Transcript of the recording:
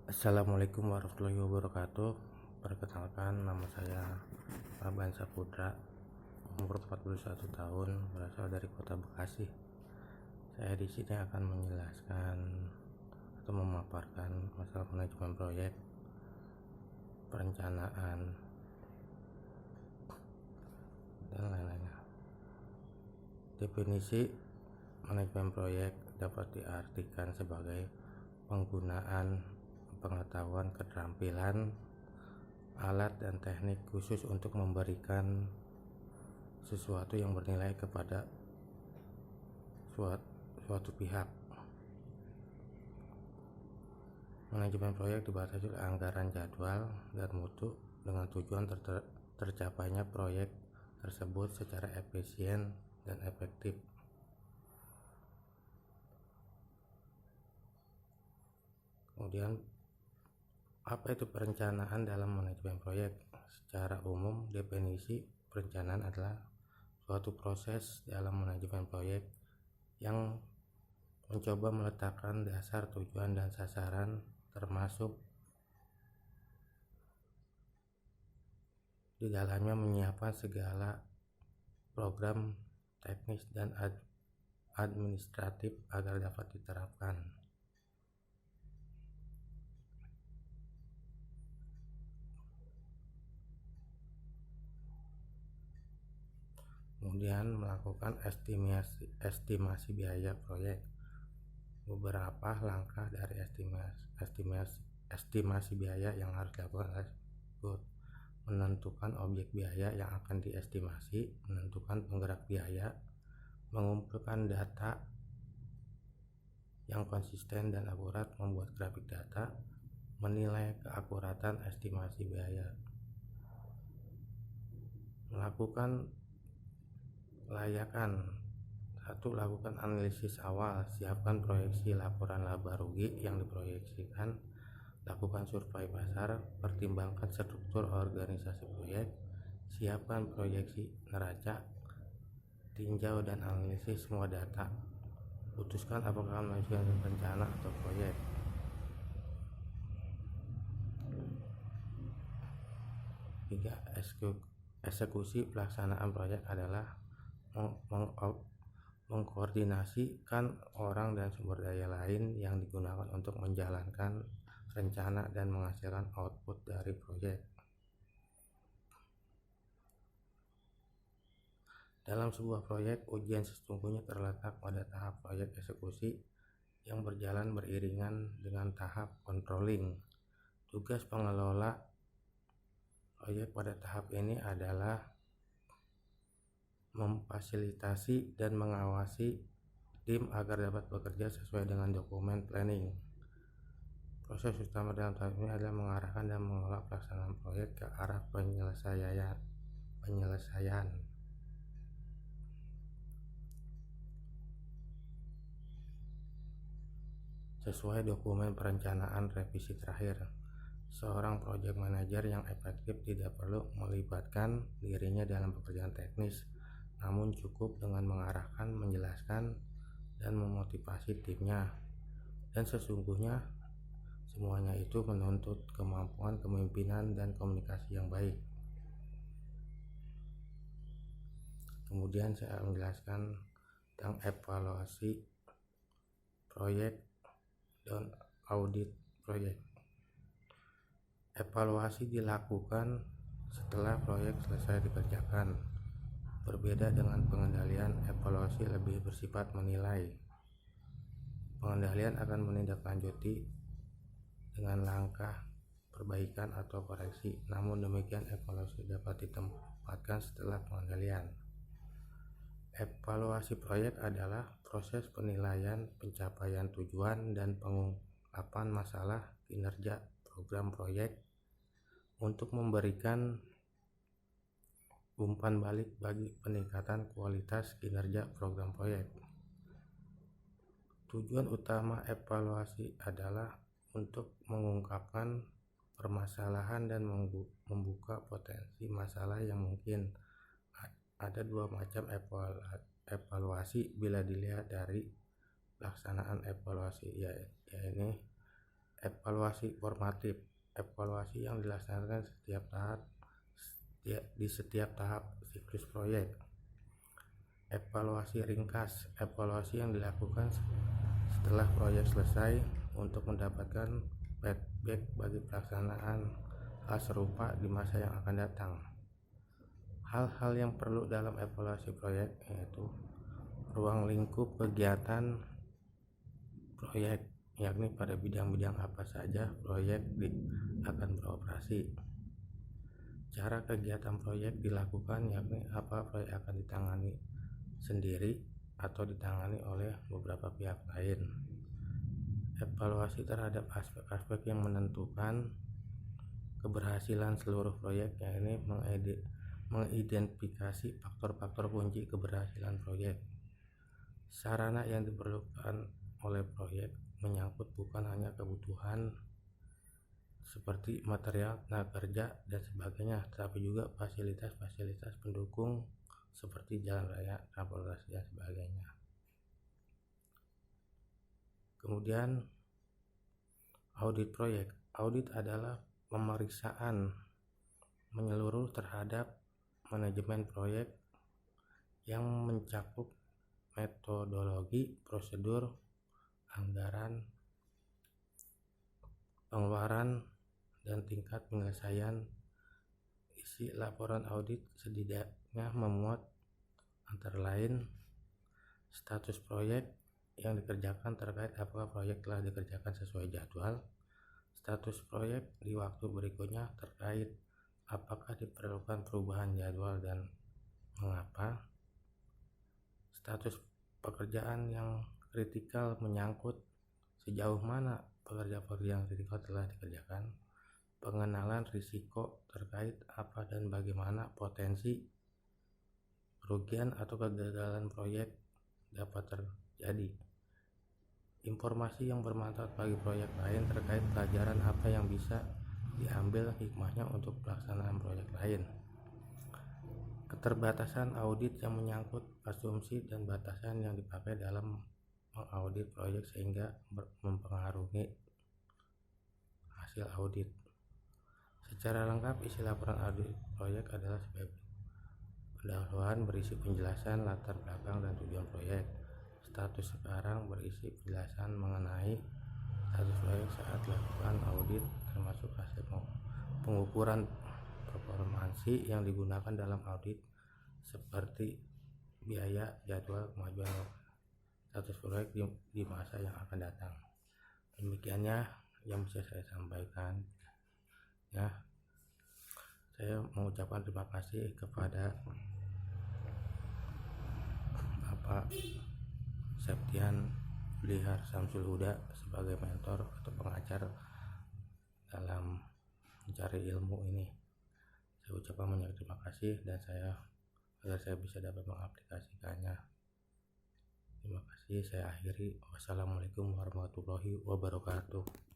Assalamualaikum warahmatullahi wabarakatuh. Perkenalkan, nama saya Raban Saputra, umur 41 tahun, berasal dari Kota Bekasi. Saya di sini akan menjelaskan atau memaparkan masalah manajemen proyek, perencanaan, dan lain-lainnya. Definisi manajemen proyek dapat diartikan sebagai penggunaan pengetahuan, keterampilan, alat dan teknik khusus untuk memberikan sesuatu yang bernilai kepada suatu pihak. Manajemen proyek dibatasi oleh anggaran, jadwal, dan mutu dengan tujuan tercapainya proyek tersebut secara efisien dan efektif. Kemudian, apa itu perencanaan dalam manajemen proyek? Secara umum, definisi perencanaan adalah suatu proses dalam manajemen proyek yang mencoba meletakkan dasar, tujuan, dan sasaran, termasuk di dalamnya menyiapkan segala program teknis dan administratif agar dapat diterapkan. Kemudian melakukan estimasi biaya proyek. Beberapa langkah dari estimasi biaya yang harus dilakukan adalah menentukan objek biaya yang akan diestimasi, menentukan penggerak biaya, mengumpulkan data yang konsisten dan akurat, membuat grafik data, menilai keakuratan estimasi biaya, melakukan layakan. 1. Lakukan analisis awal, siapkan proyeksi laporan laba rugi yang diproyeksikan, lakukan survei pasar, pertimbangkan struktur organisasi proyek, siapkan proyeksi neraca, tinjau dan analisis semua data, putuskan apakah melanjutkan rencana atau proyek. 3. Eksekusi pelaksanaan proyek adalah mengkoordinasikan orang dan sumber daya lain yang digunakan untuk menjalankan rencana dan menghasilkan output dari proyek. Dalam sebuah proyek, ujian sesungguhnya terletak pada tahap proyek eksekusi yang berjalan beriringan dengan tahap controlling. Tugas pengelola proyek pada tahap ini adalah memfasilitasi dan mengawasi tim agar dapat bekerja sesuai dengan dokumen planning. Proses utama dalam tahap ini adalah mengarahkan dan mengelola pelaksanaan proyek ke arah penyelesaian sesuai dokumen perencanaan revisi terakhir. Seorang project manager yang efektif tidak perlu melibatkan dirinya dalam pekerjaan teknis, namun cukup dengan mengarahkan, menjelaskan, dan memotivasi timnya. Dan sesungguhnya semuanya itu menuntut kemampuan kepemimpinan dan komunikasi yang baik. Kemudian saya menjelaskan tentang evaluasi proyek dan audit proyek. Evaluasi dilakukan setelah proyek selesai dikerjakan. Berbeda dengan pengendalian, evaluasi lebih bersifat menilai. Pengendalian akan menindaklanjuti dengan langkah perbaikan atau koreksi. Namun demikian, evaluasi dapat ditempatkan setelah pengendalian. Evaluasi proyek adalah proses penilaian pencapaian tujuan dan pengungkapan masalah kinerja program proyek untuk memberikan umpan balik bagi peningkatan kualitas kinerja program proyek. Tujuan utama evaluasi adalah untuk mengungkapkan permasalahan dan membuka potensi masalah yang mungkin. Ada dua macam evaluasi bila dilihat dari pelaksanaan evaluasi, yaitu Evaluasi formatif, evaluasi yang dilaksanakan di setiap tahap siklus proyek. Evaluasi ringkas, evaluasi yang dilakukan setelah proyek selesai untuk mendapatkan feedback bagi pelaksanaan hal serupa di masa yang akan datang. Hal-hal yang perlu dalam evaluasi proyek yaitu ruang lingkup kegiatan proyek, yakni pada bidang-bidang apa saja proyek akan beroperasi. Cara kegiatan proyek dilakukan, yakni apa proyek akan ditangani sendiri atau ditangani oleh beberapa pihak lain. Evaluasi terhadap aspek-aspek yang menentukan keberhasilan seluruh proyek, yakni mengidentifikasi faktor-faktor kunci keberhasilan proyek. Sarana yang diperlukan oleh proyek menyangkut bukan hanya kebutuhan seperti material, tenaga kerja, dan sebagainya, tetapi juga fasilitas-fasilitas pendukung seperti jalan raya, transportasi, dan sebagainya. Kemudian audit proyek. Audit adalah pemeriksaan menyeluruh terhadap manajemen proyek yang mencakup metodologi, prosedur, anggaran, pengeluaran, dan tingkat penyelesaian. Isi laporan audit setidaknya memuat antara lain status proyek yang dikerjakan terkait apakah proyek telah dikerjakan sesuai jadwal, status proyek di waktu berikutnya terkait apakah diperlukan perubahan jadwal dan mengapa, status pekerjaan yang kritikal menyangkut sejauh mana pekerjaan kritikal telah dikerjakan, pengenalan risiko terkait apa dan bagaimana potensi kerugian atau kegagalan proyek dapat terjadi, informasi yang bermanfaat bagi proyek lain terkait pelajaran apa yang bisa diambil hikmahnya untuk pelaksanaan proyek lain. Keterbatasan audit yang menyangkut asumsi dan batasan yang dipakai dalam mengaudit proyek sehingga mempengaruhi hasil audit. Secara lengkap, isi laporan audit proyek adalah sebagai pendahuluan berisi penjelasan latar belakang dan tujuan proyek. Status sekarang berisi penjelasan mengenai status proyek saat dilakukan audit, termasuk hasil pengukuran performansi yang digunakan dalam audit seperti biaya, jadwal, kemajuan status proyek di masa yang akan datang. Demikiannya yang bisa saya sampaikan. Ya, saya mengucapkan terima kasih kepada Bapak Septian Lihar Samsul Huda sebagai mentor atau pengajar dalam mencari ilmu ini. Saya ucapkan banyak terima kasih dan agar saya bisa dapat mengaplikasikannya. Terima kasih, saya akhiri. Wassalamualaikum warahmatullahi wabarakatuh.